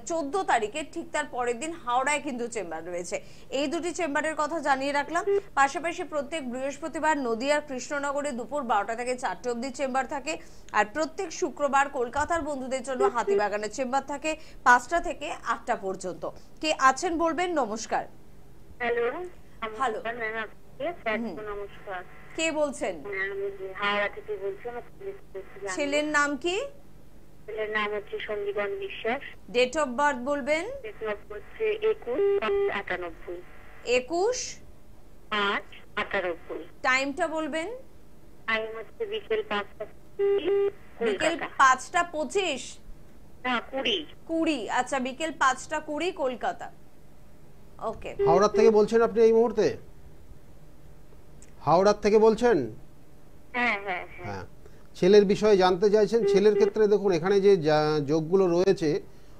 14 তারিখে ঠিক তার পরের দিন হাওড়ায় কিন্তু চেম্বার রয়েছে। এই দুটি চেম্বারের কথা জানিয়ে রাখলাম। পাশাপাশি প্রত্যেক বৃহস্পতিবার নদিয়ার কৃষ্ণনগরে দুপুর 12টা থেকে 4টে অবধি চেম্বার থাকে। আর প্রত্যেক শুক্রবার কলকাতার বন্ধুদের জন্য হাতিবাগানের চেম্বার থাকে 5টা থেকে 8টা পর্যন্ত। কে আছেন বলবেন। নমস্কার। হ্যালো। হ্যালো। নমস্কার। কে বলছেন? আমি হাওড়া থেকে বলছি। ছেলের নাম কি? ছেলের নাম হচ্ছে সন্দীপন বিশ্বাস। ডেট অফ বার্থ বলবেন। ডেট অফ হচ্ছে 21/5/98। 21/5/98। টাইমটা বলবেন। টাইম হচ্ছে বিকেল 5টা। বিকেল 5টা 25 না 20। আচ্ছা, বিকেল 5টা 20 কলকাতা। ওকে। হাওড়া থেকে বলছেন আপনি এই মুহূর্তে? হাওড়া থেকে বলছেন? হ্যাঁ হ্যাঁ হ্যাঁ। হ্যাঁ, ছেলের বিষয়ে জানতে চাইছেন। ছেলের ক্ষেত্রে দেখুন এখানে যে যোগগুলো রয়েছে,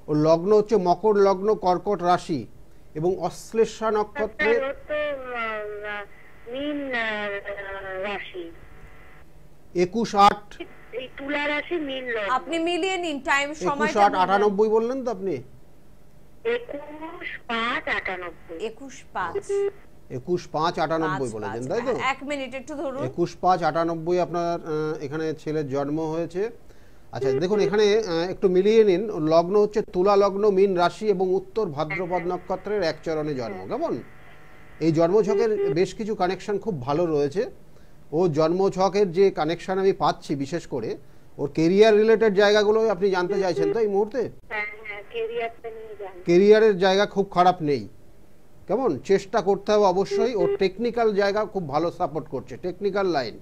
ও লগ্ন হচ্ছে মকর লগ্ন, কর্কট রাশি এবং অশ্লেষা নক্ষত্রে মীন রাশি। 21/8 এই তুলা রাশি মীন লগ্ন। আপনি মিলিয়ে নিন টাইম সময়টা। 21/8/98 বললেন তো আপনি? 21/5/98। 21/5/98 বলেছেন, তাই তো? এক মিনিট একটু ধরুন। 21/5/98 আপনার এখানে ছেলের জন্ম হয়েছে। আচ্ছা দেখুন এখানে একটু মিলিয়ে নিন। লগ্ন হচ্ছে তুলা লগ্ন, মীন রাশি এবং উত্তর ভাদ্রপদ নক্ষত্রের এক চরণে জন্ম। কেমন? এই জন্মছকের বেশ কিছু কানেকশন খুব ভালো রয়েছে। ও জন্মছকের যে কানেকশন আমি পাচ্ছি, বিশেষ করে ওর কেরিয়ার রিলেটেড জায়গাগুলো আপনি জানতে চাইছেন তো এই মুহূর্তে? কেরিয়ারের জায়গা খুব খারাপ নেই। কেমন? চেষ্টা করতে হবে অবশ্যই। ওর টেকনিক্যাল জায়গা খুব ভালো সাপোর্ট করছে, টেকনিক্যাল লাইন।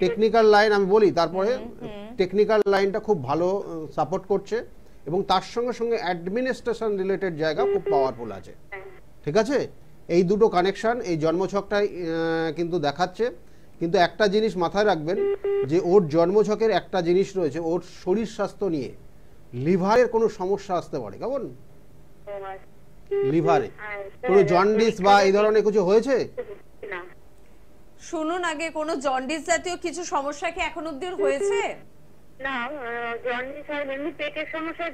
টেকনিক্যাল লাইন আমি বলি, তারপরে টেকনিক্যাল লাইনটা খুব ভালো সাপোর্ট করছে এবং তার সঙ্গে সঙ্গে অ্যাডমিনিস্ট্রেশন রিলেটেড জায়গা খুব পাওয়ারফুল আছে। ঠিক আছে, এই দুটো কানেকশন এই জন্মছকটাই কিন্তু দেখাচ্ছে। কিন্তু একটা জিনিস মাথায় রাখবেন যে ওর জন্মছকের একটা জিনিস রয়েছে, ওর শরীর স্বাস্থ্য নিয়ে লিভারের কোনো সমস্যা আসতে পারে। কেমন? লিভারে কোনো জন্ডিস বা এই ধরনের কিছু হয়েছে? শুনুন, আগে কোনো জন্ডিস জাতীয় কিছু সমস্যা কি এখন অবধি হয়েছে? না, জন্ডিস আর এমনি পেটের সমস্যা।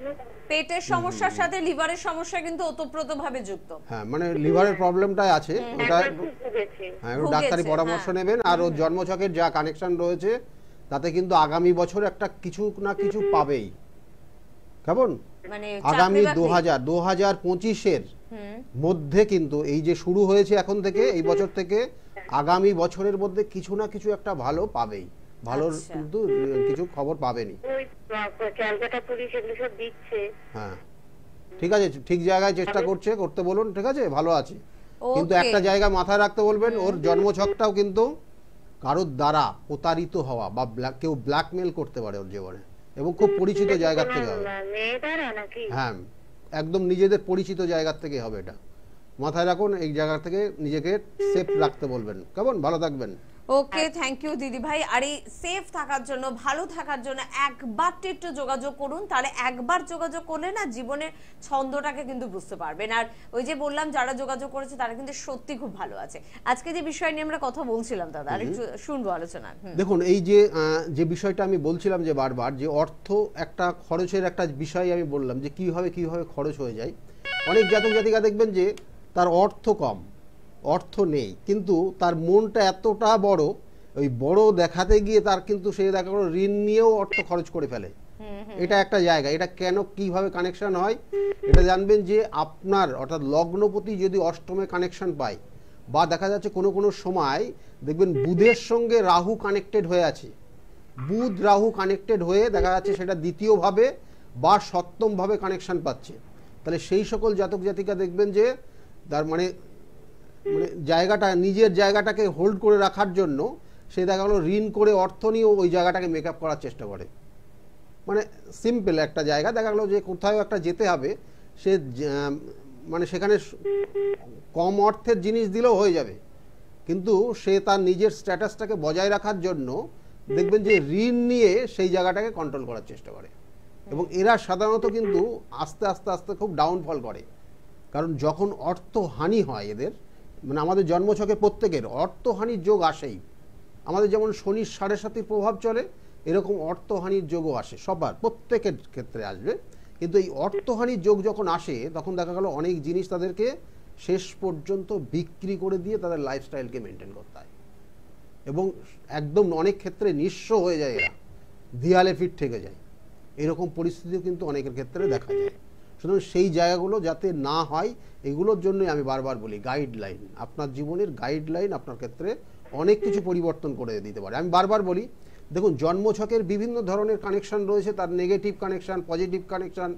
পেটের সমস্যার সাথে লিভারের সমস্যা কিন্তু ওতপ্রোতভাবে যুক্ত। হ্যাঁ, মানে লিভারের প্রবলেমটাই আছে। ওটা হ্যাঁ, ডাক্তারি পরামর্শ নেবেন। আর ওর জন্মছকের যা কানেকশন রয়েছে তাতে কিন্তু আগামী বছর একটা কিছু না কিছু পাবেই। কেমন? মানে আগামী 2025-এর মধ্যে কিন্তু এই যে শুরু হয়েছে এখন থেকে, এই বছর থেকে আগামী বছরের মধ্যে কিছু না কিছু একটা ভালো পাবেই। ভালো কিন্তু কিছু খবর পাবেনি। হ্যাঁ ঠিক আছে, ঠিক জায়গায় চেষ্টা করতে বলুন। ঠিক আছে, ভালো আছে। কিন্তু একটা জায়গা মাথায় রাখতে বলবেন, ওর জন্মছকটাও কিন্তু কারোর দ্বারা প্রতারিত হওয়া বা কেউ ব্ল্যাকমেল করতে পারে ওর জীবনে, এবং খুব পরিচিত জায়গা থেকে হবে। হ্যাঁ, একদম নিজেদের পরিচিত জায়গা থেকে হবে। এটা মাথায় রাখুন, এই জায়গা থেকে নিজেকে সেফ রাখতে বলবেন। কেমন? ভালো থাকবেন। ওকে, থ্যাংক ইউ দিদি ভাই। আর এই সেফ থাকার জন্য, ভালো থাকার জন্য একবার একটু যোগাযোগ করুন। তাহলে একবার যোগাযোগ করলে না জীবনের ছন্দটাকে কিন্তু বুঝতে পারবেন। আর ওই যে বললাম, যারা যোগাযোগ করেছে তারা কিন্তু সত্যি খুব ভালো আছে। আজকে যে বিষয় নিয়ে আমরা কথা বলছিলাম দাদা, আর একটু শুনবো আলোচনা। দেখুন, এই যে বিষয়টা আমি বলছিলাম যে বারবার যে অর্থ একটা খরচের একটা বিষয় আমি বললাম যে কিভাবে খরচ হয়ে যায়। অনেক জাতক জাতিকা দেখবেন যে তার অর্থ কম, অর্থ নেই, কিন্তু তার মনটা এতটা বড় ওই বড় দেখাতে গিয়ে তার কিন্তু সে দেখা গেলো ঋণ নিয়েও অর্থ খরচ করে ফেলে। এটা একটা জায়গা। এটা কেন কিভাবে কানেকশন হয় এটা জানবেন যে আপনার অর্থাৎ লগ্নপতি যদি অষ্টমে কানেকশন পায় বা দেখা যাচ্ছে কোনো কোনো সময় দেখবেন বুধের সঙ্গে রাহু কানেক্টেড হয়ে আছে, বুধ রাহু কানেক্টেড হয়ে দেখা যাচ্ছে সেটা দ্বিতীয়ভাবে বা সপ্তমভাবে কানেকশন পাচ্ছে, তাহলে সেই সকল জাতক জাতিকা দেখবেন যে তার মানে জায়গাটা নিজের জায়গাটাকে হোল্ড করে রাখার জন্য সে দেখা গেলো ঋণ করে অর্থ নিয়েও ওই জায়গাটাকে মেক আপ করার চেষ্টা করে। মানে সিম্পল একটা জায়গা দেখা গেলো যে কোথাও একটা যেতে হবে, সে মানে সেখানে কম অর্থের জিনিস দিলেও হয়ে যাবে, কিন্তু সে তার নিজের স্ট্যাটাসটাকে বজায় রাখার জন্য দেখবেন যে ঋণ নিয়ে সেই জায়গাটাকে কন্ট্রোল করার চেষ্টা করে। এবং এরা সাধারণত কিন্তু আস্তে আস্তে আস্তে খুব ডাউনফল করে, কারণ যখন অর্থহানি হয় এদের মানে আমাদের জন্মছকে প্রত্যেকের অর্থহানির যোগ আসেই। আমাদের যেমন শনির 7.5 প্রভাব চলে, এরকম অর্থহানির যোগও আসে, সবার প্রত্যেকের ক্ষেত্রে আসবে। কিন্তু এই অর্থহানির যোগ যখন আসে তখন দেখা গেল অনেক জিনিস তাদেরকে শেষ পর্যন্ত বিক্রি করে দিয়ে তাদের লাইফস্টাইলকে মেনটেন করতে হয় এবং একদম অনেক ক্ষেত্রে নিঃস্ব হয়ে যায়, এরা দেয়ালে ফিট থেকে যায়। এরকম পরিস্থিতিও কিন্তু অনেকের ক্ষেত্রে দেখা যায়। সুতরাং সেই জায়গাগুলো যাতে না হয় এগুলোর জন্যই আমি বারবার বলি গাইডলাইন, আপনার জীবনের গাইডলাইন আপনার ক্ষেত্রে অনেক কিছু পরিবর্তন করে দিতে পারে। আমি বারবার বলি দেখুন জন্মছকের বিভিন্ন ধরনের কানেকশন রয়েছে, তার negative connection, positive connection,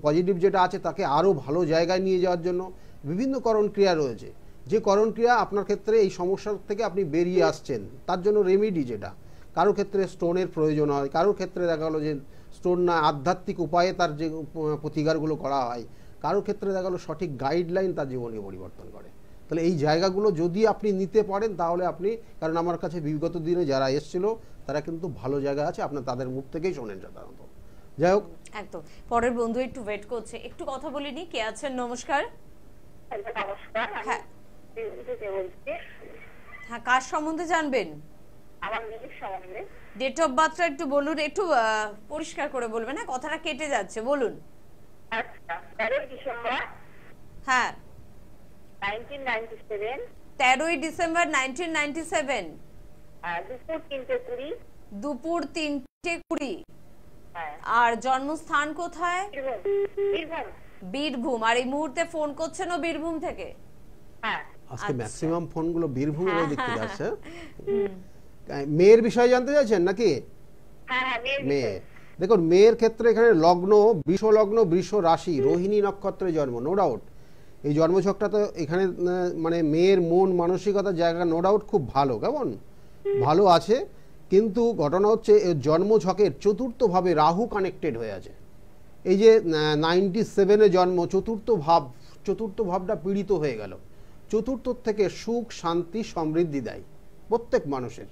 positive যেটা আছে তাকে আরও ভালো জায়গায় নিয়ে যাওয়ার জন্য বিভিন্ন করণ ক্রিয়া রয়েছে। যে করণ ক্রিয়া আপনার ক্ষেত্রে এই সমস্যার থেকে আপনি বেরিয়ে আসছেন তার জন্য রেমেডি, যেটা কারোর ক্ষেত্রে স্টোনের প্রয়োজন হয়, কারোর ক্ষেত্রে দেখা গেলো যে স্টোন না আধ্যাত্মিক উপায়ে তার যে প্রতিকারগুলো করা হয়, কারোর ক্ষেত্রে দেখা গেলো সঠিক গাইডলাইন তার জীবনে পরিবর্তন করে। তাহলে এই জায়গাগুলো যদি আপনি নিতে পারেন তাহলে আপনি, কারণ আমার কাছে বিগত দিনে যারা এসেছিল তারা কিন্তু ভালো জায়গা আছে, আপনার তাদের মুখ থেকেই শোনেন সাধারণত। যাই হোক, একদম পরের বন্ধু একটু ওয়েট করছে, একটু কথা বলিনি। কে আছেন? নমস্কার। নমস্কার, হ্যাঁ বলছি হ্যাঁ, কার সম্বন্ধে জানবেন? আমার মেয়ের সম্বন্ধে। ডেট অফ বার্থটা একটু বলুন, একটু পরিষ্কার করে বলবেন, হ্যাঁ কথাটা কেটে যাচ্ছে, বলুন। আচ্ছা, 13 ডিসেম্বর হ্যাঁ 1997, 13ই ডিসেম্বর 1997, দুপুর 3:20। দুপুর 3:20। হ্যাঁ, আর জন্মস্থান কোথায়? বীরভূম। বীরভূম। আর এই মুহূর্তে ফোন করছেন ও বীরভূম থেকে? হ্যাঁ, আজকে আচ্ছা। ম্যাক্সিমাম ফোনগুলো বীরভূমের ওই দিক থেকে আসছে। মেয়ের বিষয়ে জানতে চাইছেন নাকি? হ্যাঁ, হ্যাঁ, মেয়ে, দেখুন মেয়ের ক্ষেত্রে এখানে লগ্ন বৃষ লগ্ন, বৃষ রাশি, রোহিণী নক্ষত্রে জন্ম, নো ডাউট এই জন্মছকটা তো এখানে মানে মেয়ের মন মানসিকতার জায়গা নো ডাউট খুব ভালো, কেমন ভালো আছে। কিন্তু ঘটনা হচ্ছে জন্মছকের চতুর্থভাবে রাহু কানেক্টেড হয়ে আছে। এই যে 97-এ জন্ম, চতুর্থ ভাবটা পীড়িত হয়ে গেল। চতুর্থ থেকে সুখ শান্তি সমৃদ্ধি দেয় প্রত্যেক মানুষের।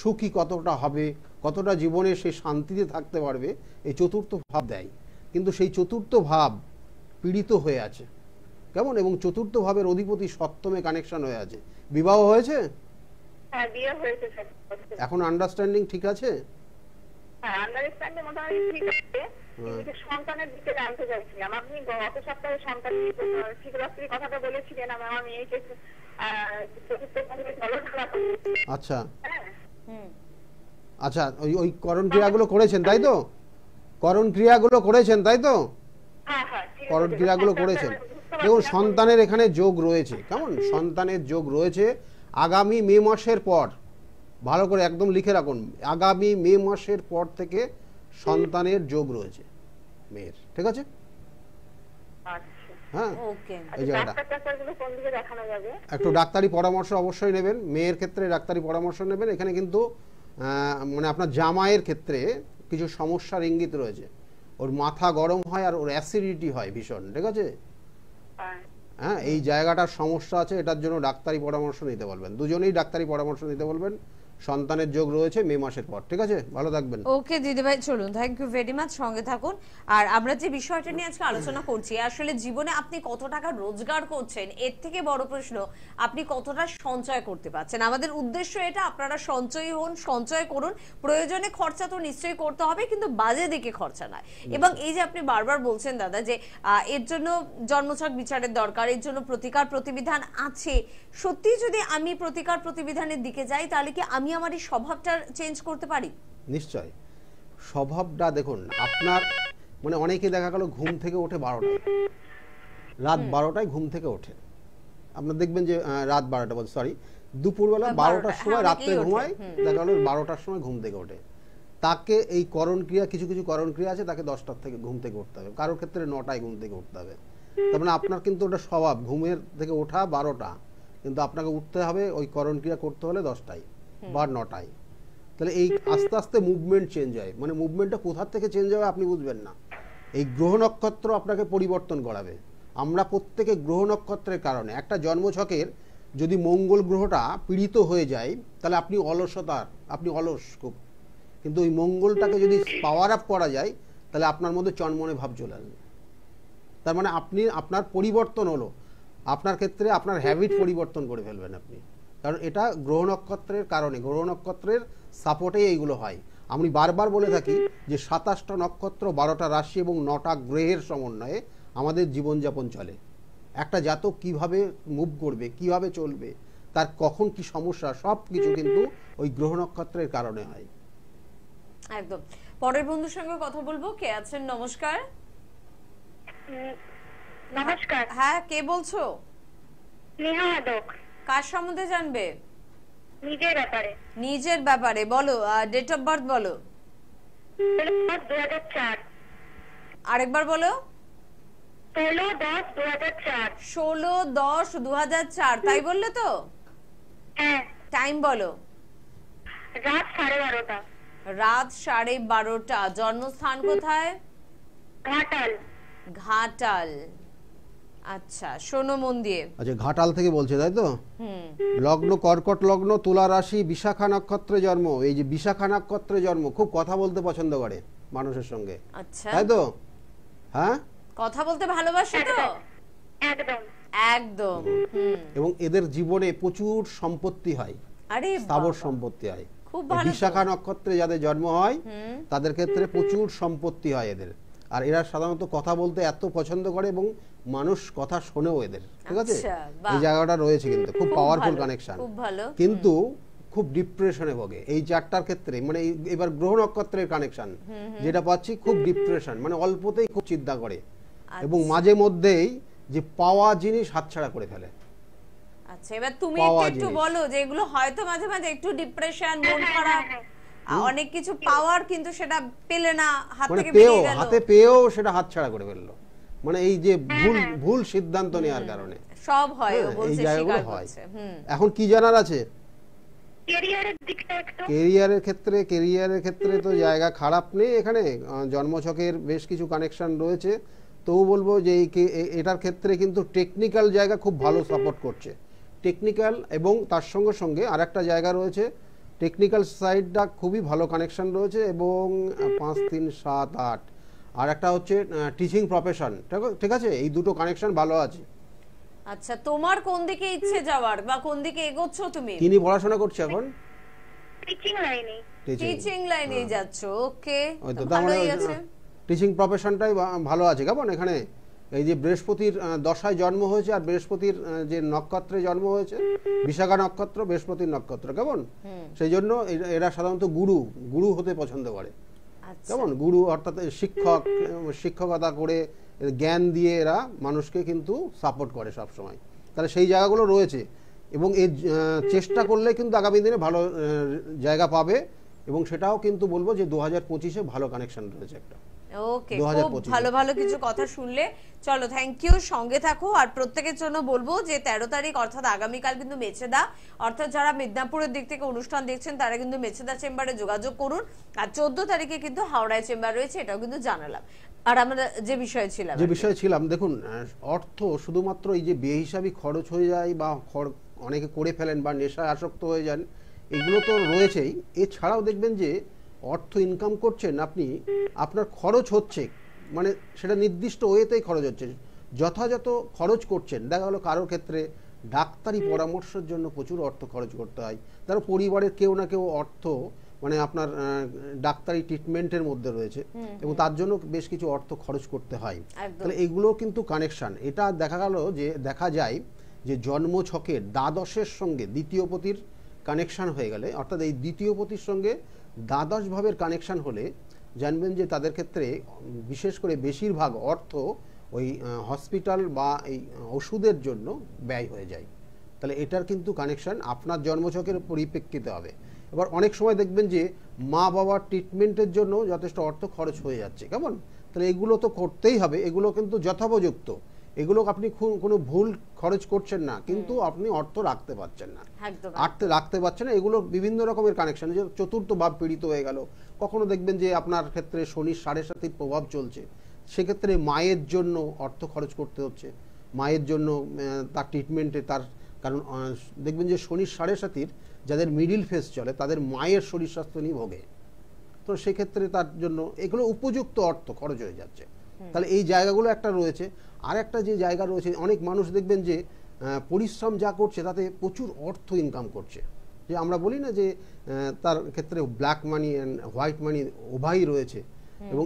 সুখী কতটা হবে, কতটা জীবনে সে শান্তিতে থাকতে পারবে, এই চতুর্থ ভাব দেয়। কিন্তু সেই চতুর্থ ভাব পীড়িত হয়ে আছে, কেমন, এবং চতুর্থ ভাবের অধিপতি সপ্তমে কানেকশন হয়ে আছে। বিবাহ হয়েছে? হ্যাঁ, বিয়ে হয়েছে স্যার। এখন আন্ডারস্ট্যান্ডিং ঠিক আছে? হ্যাঁ, আন্ডারস্ট্যান্ডিং মোটামুটি ঠিক আছে, কিন্তু সন্তানের দিকে জানতে চাইছিলাম। আপনি গত সপ্তাহে সন্তান শিবরাত্রির কথাটা বলেছিলেন, আমার মেয়েকে চতুর্থ ভাবে ঝলঝলা করছে। আচ্ছা হুম আচ্ছা, ওই করণ ক্রিয়াগুলো করেছেন তাই তো? করণ ক্রিয়াগুলো করেছেন তাই তো? হ্যাঁ, হ্যাঁ, ঠিক আছে। করণ ক্রিয়াগুলো করেছেন। দেখুন সন্তানের এখানে যোগ রয়েছে, কেমন সন্তানের যোগ রয়েছে আগামী মে মাসের পর। ভালো করে একদম লিখে রাখুন, আগামী মে মাসের পর থেকে সন্তানের যোগ রয়েছে মেয়ের, ঠিক আছে? আচ্ছা, হ্যাঁ, ওকে। এই জায়গাটা ডাক্তারগুলো কোন দিকে দেখানো যাবে? একটু ডাক্তারি পরামর্শ অবশ্যই নেবেন, মেয়ের ক্ষেত্রে ডাক্তারি পরামর্শ নেবেন। এখানে কিন্তু মানে আপনার জামাইয়ের ক্ষেত্রে কিছু সমস্যার ইঙ্গিত রয়েছে। ওর মাথা গরম হয় আর ওর অ্যাসিডিটি হয় ভীষণ, ঠিক আছে? হ্যাঁ, হ্যাঁ, এই জায়গাটার সমস্যা আছে, এটার জন্য ডাক্তারি পরামর্শ নিতে বলবেন, দুজনেই ডাক্তারি পরামর্শ নিতে বলবেন। সন্তানের যোগ রয়েছে মে মাসের পর। ঠিক আছে, ভালো থাকবেন। ওকে দিদিভাই, চলুন, থ্যাংক ইউ ভেরি মাচ, সঙ্গে থাকুন। আর আমরা যে বিষয়টা নিয়ে আজকে আলোচনা করছি, আসলে জীবনে আপনি কত টাকা রোজগার করছেন, এর থেকে বড় প্রশ্ন আপনি কতটা সঞ্চয় করতে পারছেন। আমাদের উদ্দেশ্য এটা, আপনারা সঞ্চয়ী হন, সঞ্চয় করুন, প্রয়োজনে খরচা তো নিশ্চয়ই করতে হবে, কিন্তু বাজে দিকে খরচা নয়। এবং এই যে আপনি বারবার বলছেন দাদা যে এর জন্য জন্মছক বিচারের দরকার, এর জন্য প্রতিকার প্রতিবিধান আছে, সত্যি যদি আমি প্রতিকার প্রতিবিধানের দিকে যাই, তাহলে কি আমি আমার এই স্বভাবটা চেঞ্জ করতে পারি? নিশ্চয়। স্বভাবটা দেখুন, আপনার মানে অনেকে দেখা গেল ঘুম থেকে ওঠে 12টায়, রাত 12টায় ঘুম থেকে ওঠে। আপনার দেখবেন যে রাত 12টা বল সরি দুপুরবেলা 12টার সময় রাত্রে ঘুমায়, দেখা গেল 12টার সময় ঘুম থেকে ওঠে। তাকে এই করণ ক্রিয়া, কিছু কিছু করণ ক্রিয়া আছে, তাকে 10টার থেকে ঘুম থেকে উঠতে হবে, কারোর ক্ষেত্রে 9টায় ঘুম থেকে উঠতে হবে। তার মানে আপনার কিন্তু ওটা স্বভাব, ঘুমের থেকে ওঠা 12টা, কিন্তু আপনাকে উঠতে হবে ওই করণ ক্রিয়া করতে হলে 10টায় বা 9টায়। তাহলে এই আস্তে আস্তে মুভমেন্ট চেঞ্জ হয়, মানে মুভমেন্টটা কোথা থেকে চেঞ্জ হবে আপনি বুঝবেন না। এই গ্রহ নক্ষত্র আপনাকে পরিবর্তন করাবে। আমরা প্রত্যেকে গ্রহ নক্ষত্রের কারণে, একটা জন্মছকের যদি মঙ্গল গ্রহটা পীড়িত হয়ে যায়, তাহলে আপনি অলস খুব, কিন্তু ওই মঙ্গলটাকে যদি পাওয়ার আপ করা যায়, তাহলে আপনার মধ্যে চনমনে ভাব চলে আসবে। তার মানে আপনার পরিবর্তন হলো, আপনার ক্ষেত্রে আপনার হ্যাবিট পরিবর্তন করে ফেলবেন আপনি, কারণ এটা গ্রহ নক্ষত্রের কারণে, গ্রহ নক্ষত্রের সাপোর্টেই এইগুলো হয়। আমি বারবার বলে থাকি যে 27টা নক্ষত্র, 12টা রাশি এবং 9টা গ্রহের সমন্বয়ে আমাদের জীবনযাপন চলে। একটা জাতক কিভাবে মুভ করবে, কিভাবে চলবে, তার কখন কি সমস্যা, সব কিছু কিন্তু ওই গ্রহ নক্ষত্রের কারণে হয়। একদম। পরের বন্ধুর সঙ্গে কথা বলবো, কে আছেন? নমস্কার। নমস্কার। হ্যাঁ, কে বলছো? নেহা আদক। কার সম্বন্ধে জানবে? নিজের ব্যাপারে। নিজের ব্যাপারে বলো, ডেট অফ বার্থ বলো। 2004। আরেকবার বলো। 16/10/2004। 16/10/2004, তাই বললে তো? হ্যাঁ। টাইম বলো। রাত 12:30। রাত 12:30। জন্মস্থান কোথায়? ঘাটাল। ঘাটাল। আচ্ছা, শোনো মন দিয়ে। আচ্ছা, ঘাটাল থেকে বলছে তাই তো? লগ্ন কর্কট লগ্ন, তুলা রাশি, বিশাখা নক্ষত্রে জন্ম। এই যে বিশাখা নক্ষত্রে জন্ম, খুব কথা বলতে পছন্দ করে মানুষের সঙ্গে, আচ্ছা তাই তো? হ্যাঁ, কথা বলতে ভালোবাসে তো? একদম একদম। এবং এদের জীবনে প্রচুর সম্পত্তি হয়, আরে স্থাবর বাবা, সম্পত্তি হয়। খুব ভালো। বিশাখা নক্ষত্রে যাদের জন্ম হয় তাদের ক্ষেত্রে প্রচুর সম্পত্তি হয় এদের। আর এরা সাধারণত কথা বলতে এত পছন্দ করে এবং মানুষ কথা শোনেও এদের। ঠিক আছে, আচ্ছা, বাহ। এই জায়গাটা রয়েছে কিন্তু খুব খুব পাওয়ারফুল ভালো, কানেকশন। খুব ভালো। কিন্তু খুব ডিপ্রেশনে ভোগে এই চারটার ক্ষেত্রে, মানে এবার গ্রহ নক্ষত্রের কানেকশন যেটা পাচ্ছি, খুব ডিপ্রেশন, মানে অল্পতেই খুব চিন্তা করে এবং মাঝে মধ্যেই যে পাওয়া জিনিস হাতছাড়া করে ফেলে। আচ্ছা, এবার তুমি পাওয়া একটু জিনিস। বলো যে এগুলো হয়তো মাঝে মাঝে একটু ডিপ্রেশন, মন খারাপ, অনেক কিছু পাওয়ার কিন্তু সেটা পেলে না, হাত মানে থেকে বেরিয়ে গেল। হাতে পেয়েও সেটা হাতছাড়া করে ফেললো, মানে এই যে ভুল সিদ্ধান্ত নেওয়ার কারণে সব হয়, ও এই বলছে, জায়গাগুলো স্বীকার হয়। করছে। এখন কি জানার আছে? ক্যারিয়ারের দিকটা একটু। কেরিয়ারের ক্ষেত্রে তো জায়গা খারাপ নেই এখানে, জন্মছকের বেশ কিছু কানেকশন রয়েছে। তবু বলবো যে এটার ক্ষেত্রে কিন্তু টেকনিক্যাল জায়গা খুব ভালো সাপোর্ট করছে, টেকনিক্যাল, এবং তার সঙ্গে সঙ্গে আর একটা জায়গা রয়েছে, টেকনিক্যাল সাইডটা খুবই ভালো কানেকশন রয়েছে, এবং 5, 3, 7, 8 আর একটা হচ্ছে টিচিং প্রফেশন। ঠিক আছে, এই দুটো কানেকশন ভালো আছে। আচ্ছা, তোমার কোন দিকে ইচ্ছে যাওয়ার বা কোন দিকে এগোচ্ছ তুমি? কি নিয়ে পড়াশোনা করছে এখন? টিচিং লাইনে। টিচিং লাইনে যাচ্ছ, ওকে, ওই তো, তার মানে ভালোই আছে। টিচিং প্রফেশনটাই ভালো আছে। কেমন এখানে এই যে বৃহস্পতির দশায় জন্ম হয়েছে, আর বৃহস্পতির যে নক্ষত্রে জন্ম হয়েছে, বিশাখা নক্ষত্র, বৃহস্পতির নক্ষত্র, কেমন সেই জন্য এরা সাধারণত গুরু হতে পছন্দ করে। আচ্ছা, কেমন গুরু অর্থাৎ শিক্ষকতা করে জ্ঞান দিয়ে এরা মানুষকে কিন্তু সাপোর্ট করে সব সময়। তাহলে সেই জায়গাগুলো রয়েছে, এবং এই চেষ্টা করলে কিন্তু আগামী দিনে ভালো জায়গা পাবে, এবং সেটাও কিন্তু বলবো যে 2025-এ ভালো কানেকশন রয়েছে একটা। ওকে, খুব ভালো ভালো কিছু কথা শুনলে। চলো, থ্যাংক ইউ, সঙ্গে থাকো। আর প্রত্যেকের জন্য বলবো যে 13 তারিখ অর্থাৎ আগামীকাল কিন্তু মেছেদা, অর্থাৎ যারা মিদনাপুরের দিক থেকে অনুষ্ঠান দেখছেন তারা কিন্তু মেছেদা চেম্বারে যোগাযোগ করুন। আর 14 তারিখে কিন্তু হাওড়ায় চেম্বার রয়েছে, এটাও কিন্তু জানালাম। আর আমরা যে বিষয়ে ছিলাম, দেখুন, অর্থ শুধুমাত্র এই যে বেহিসাবি খরচ হয়ে যায় বা অনেকে করে ফেলেন বা নেশায় আসক্ত হয়ে যান, এগুলো তো রয়েছেই। এছাড়াও দেখবেন যে অর্থ ইনকাম করছেন আপনি, আপনার খরচ হচ্ছে, মানে সেটা নির্দিষ্ট ওয়েতেই খরচ হচ্ছে, যথাযথ খরচ করছেন। দেখা গেলো কারোর ক্ষেত্রে ডাক্তারি পরামর্শের জন্য প্রচুর অর্থ খরচ করতে হয়, তার পরিবারের কেউ না কেউ অর্থ মানে আপনার ডাক্তারি ট্রিটমেন্টের মধ্যে রয়েছে এবং তার জন্য বেশ কিছু অর্থ খরচ করতে হয়। তাহলে এগুলো কিন্তু কানেকশন। এটা দেখা গেল যে দেখা যায় যে জন্মছকের দ্বাদশের সঙ্গে দ্বিতীয় পতির কানেকশান হয়ে গেলে, অর্থাৎ এই দ্বিতীয় পতির সঙ্গে দ্বাদশ ভাবের কানেকশান হলে জানবেন যে তাদের ক্ষেত্রে বিশেষ করে বেশিরভাগ অর্থ ওই হসপিটাল বা এই ওষুধের জন্য ব্যয় হয়ে যায়। তাহলে এটার কিন্তু কানেকশান আপনার জন্মছকের পরিপ্রেক্ষিতে হবে। এবার অনেক সময় দেখবেন যে মা বাবার ট্রিটমেন্টের জন্য যথেষ্ট অর্থ খরচ হয়ে যাচ্ছে, কেমন? তাহলে এগুলো তো করতেই হবে, এগুলো কিন্তু যথোপযুক্ত, এগুলো আপনি কোনো ভুল খরচ করছেন না, কিন্তু আপনি অর্থ রাখতে পারছেন না, রাখতে পারছেন না। এগুলো বিভিন্ন রকমের কানেকশন, যে চতুর্থ ভাব পীড়িত হয়ে গেল, কখনো দেখবেন যে আপনার ক্ষেত্রে শনির 7.5 প্রভাব চলছে, সেক্ষেত্রে মায়ের জন্য অর্থ খরচ করতে হচ্ছে, মায়ের জন্য তার ট্রিটমেন্টে তার, কারণ দেখবেন যে শনির 7.5 যাদের মিডিল ফেজ চলে তাদের মায়ের শরীর স্বাস্থ্য নিয়ে ভোগে, তো সেক্ষেত্রে তার জন্য এগুলো উপযুক্ত অর্থ খরচ হয়ে যাচ্ছে। তাহলে এই জায়গাগুলো একটা রয়েছে। আর একটা যে জায়গা রয়েছে, অনেক মানুষ দেখবেন যে পরিশ্রম যা করছে তাতে প্রচুর অর্থ ইনকাম করছে, যে আমরা বলি না যে তার ক্ষেত্রে ব্ল্যাক মানি অ্যান্ড হোয়াইট মানি উভয়ই রয়েছে। এবং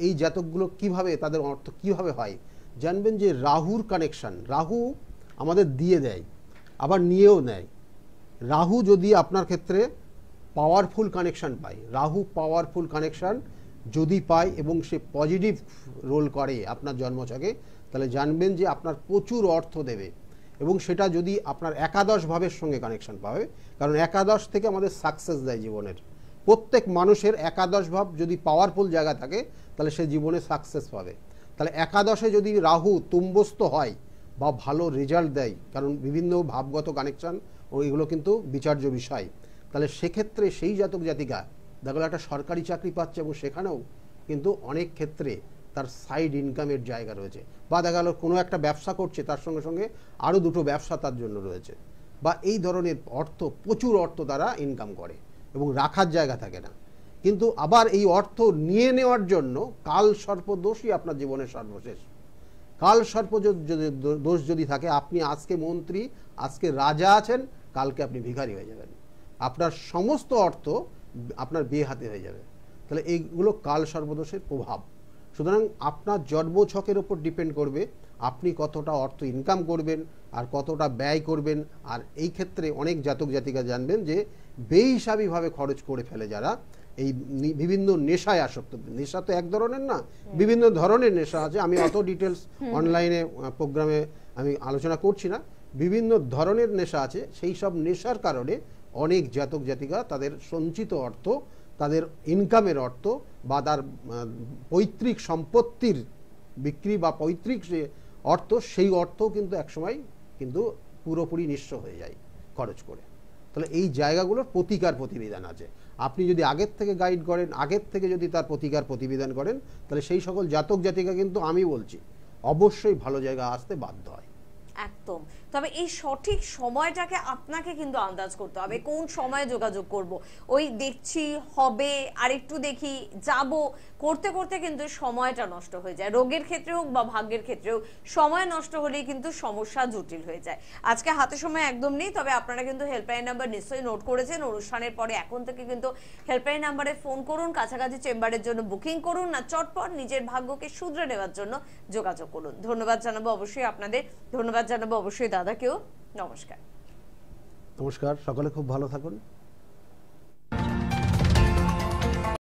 এই জাতকগুলো কিভাবে তাদের অর্থ কিভাবে হয় জানবেন যে রাহুর কানেকশন, রাহু আমাদের দিয়ে দেয় আবার নিয়েও নেয়। রাহু যদি আপনার ক্ষেত্রে পাওয়ারফুল কানেকশন পায়, রাহু পাওয়ারফুল কানেকশন যদি পায় এবং সে পজিটিভ রোল করে আপনার জন্মছকে, তাহলে জানবেন যে আপনার প্রচুর অর্থ দেবে। এবং সেটা যদি আপনার একাদশ ভাবের সঙ্গে কানেকশন পাবে, কারণ একাদশ থেকে আমাদের সাকসেস দেয় জীবনের। প্রত্যেক মানুষের একাদশ ভাব যদি পাওয়ারফুল জায়গা থাকে তাহলে সে জীবনে সাকসেস পাবে। তাহলে একাদশে যদি রাহু তুম্বস্থ হয় বা ভালো রেজাল্ট দেয়, কারণ বিভিন্ন ভাবগত কানেকশন ও এগুলো কিন্তু বিচার্য বিষয়, তাহলে সেক্ষেত্রে সেই জাতক জাতিকা দেখা গেলো একটা সরকারি চাকরি পাচ্ছে এবং সেখানেও কিন্তু অনেক ক্ষেত্রে তার সাইড ইনকামের জায়গা রয়েছে, বা দেখা গেলো কোনো একটা ব্যবসা করছে তার সঙ্গে সঙ্গে আরও দুটো ব্যবসা তার জন্য রয়েছে, বা এই ধরনের অর্থ, প্রচুর অর্থ তারা ইনকাম করে এবং রাখার জায়গা থাকে না। কিন্তু আবার এই অর্থ নিয়ে নেওয়ার জন্য কাল সর্প দোষই আপনার জীবনের সর্বশেষ। কাল সর্প দোষ যদি থাকে, আপনি আজকে মন্ত্রী, আজকে রাজা আছেন, কালকে আপনি ভিখারি হয়ে যাবেন, আপনার সমস্ত অর্থ আপনার বিয়ে হাতে হয়ে যাবে। তাহলে এইগুলো কাল সর্বদোষের প্রভাব। সুতরাং আপনার জন্মছকের ওপর ডিপেন্ড করবে আপনি কতটা অর্থ ইনকাম করবেন আর কতটা ব্যয় করবেন। আর এই ক্ষেত্রে অনেক জাতক জাতিকা জানবেন যে বেহিসাবিভাবে খরচ করে ফেলে যারা, এই বিভিন্ন নেশায় আসক্ত। নেশা তো এক ধরনের না, বিভিন্ন ধরনের নেশা আছে, আমি অত ডিটেলস অনলাইনে প্রোগ্রামে আমি আলোচনা করছি না। বিভিন্ন ধরনের নেশা আছে, সেই সব নেশার কারণে অনেক জাতক জাতিকা তাদের সঞ্চিত অর্থ, তাদের ইনকামের অর্থ বা তার পৈতৃক সম্পত্তির বিক্রি বা পৈতৃক যে অর্থ, সেই অর্থও কিন্তু একসময় কিন্তু পুরোপুরি নিঃস্ব হয়ে যায় খরচ করে। তাহলে এই জায়গাগুলোর প্রতিকার প্রতিবিধান আছে। আপনি যদি আগের থেকে গাইড করেন, আগের থেকে যদি তার প্রতিকার প্রতিবিধান করেন, তাহলে সেই সকল জাতক জাতিকা কিন্তু আমি বলছি অবশ্যই ভালো জায়গা আসতে বাধ্য হয়। একদম। তবে এই সঠিক সময়টাকে আপনাকে কিন্তু আন্দাজ করতে হবে, কোন সময়ে যোগাযোগ করব। ওই দেখছি হবে আর একটু দেখি যাব করতে করতে কিন্তু সময়টা নষ্ট হয়ে যায়। রোগের ক্ষেত্রে হোক বা ভাগ্যের ক্ষেত্রে হোক, সময় নষ্ট হলেই কিন্তু সমস্যা জটিল হয়ে যায়। আজকে হাতে সময় একদম নেই, তবে আপনারা কিন্তু হেল্পলাইন নাম্বার নিশ্চয়ই নোট করেছেন। অনুষ্ঠানের পরে এখন থেকে কিন্তু হেল্পলাইন নাম্বারে ফোন করুন, কাছাকাছি চেম্বারের জন্য বুকিং করুন, না চটপট নিজের ভাগ্যকে শুধরে নেওয়ার জন্য যোগাযোগ করুন। ধন্যবাদ জানাবো অবশ্যই আপনাদের, ধন্যবাদ জানাবো অবশ্যই দাদাকেও। নমস্কার। নমস্কার, সকলে খুব ভালো থাকুন।